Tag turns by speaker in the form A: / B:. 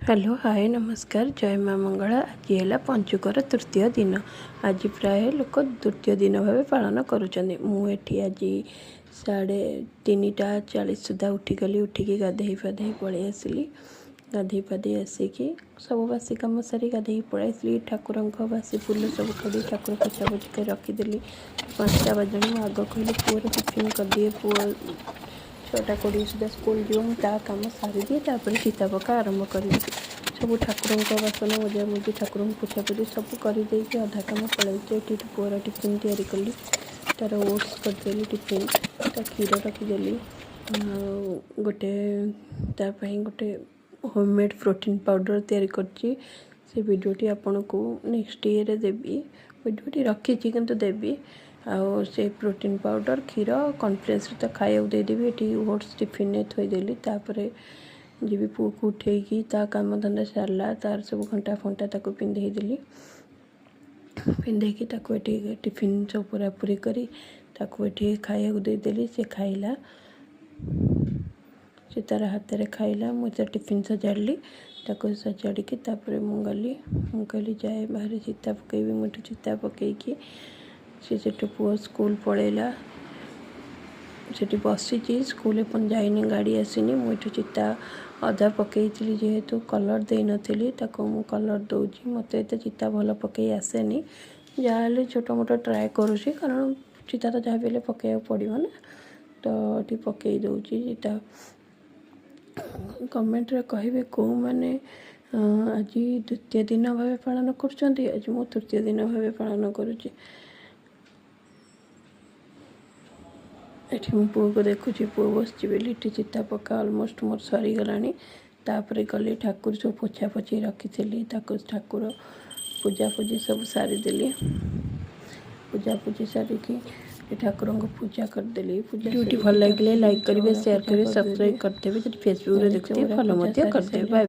A: Hello hi नमस्कार जय माँ मंगला। आज है पंचुकर तृतीय दिन। आज प्राय लोक तृतीय दिन भाव पालन करुँच। मुझे आज 3:30 सुधा उठिगली। उठिकी गाधे पाधे पलि आसली। गाधे पाधे आसिकी सब बासी कम सारी गाधे पलि ठाकुर बासी फुल सब खड़ी ठाकुर पोछा पोछी कर रखीदेली। 5टा बजे आग कहली पुअर टिफिन करदिए। पुआ 6:20 सुधा स्कूल जो कम सारी दिए चिता पका आरंभ करी सब ठाकुर बासन मजा मुझे ठाकुर पोछा पोछी सब करदे अधा कम पलैचे। पुअर टिफिन तैयारी कली। तार ओट्स करदेली टिफिन ता क्षीर रखीदेली। गोटे गोटे होममेड प्रोटीन पाउडर तैयारी करची। से वीडियोटी आपन को नेक्स्ट ईयर देवी। वीडियोटी रखी किंतु देवी आउ से प्रोटीन पाउडर क्षीर कॉन्फ्रेंस तो खाया देदेवी। ये ओट्स टिफिन ने थोदेली। तापर जी पुओ को उठेकी काम धंदा सारा तार सब घंटा फंटा ताको पिंधेदेली। पिंधेकी टिफिन सब पूरा पूरी करी खाया देदेली। से खाइला से तार हाथ में खाइला। मुझे टिफिन सजाड़ी सजाड़ी मुझे जाए बाहर चिता पकईबी। मुझे चिता पकईकी से पुओ स्कूल पलैला। से बसी स्कूल अपन जाइनी गाड़ी आसनी। मुझे चिता अधा पकई जेहेतु कलर दे नी मु कलर दूसरी। मत एत चिता भल पकई आसेनी। जहाँ छोट मोट ट्राए करुँची कारण चिता तो जहाँ भी पकड़ा पड़ो ना। तो ये पकई दूसरी चिता। कमेंट रे कहे कौ मैंने आज द्वितीय दिन भाव पालन कर। आज मु तृतीय दिन भाव पालन करुँची। ये पुओ को देखुची पुओ बस बोली चिता पका अलमोस्ट मोर सरीगला। तापर गली ठाकुर सब पोछा पोछी रखी ठाकुर पूजा पूजी सब सारीदेली। पूजा पूजी सारिकी ठाकुर को पूजा करदेली। वीडियो भल लगे लाइक करेंगे, शेयर करेंगे, सब्सक्राइब करते। फेसबुक देखते फॉलो करते। बाय।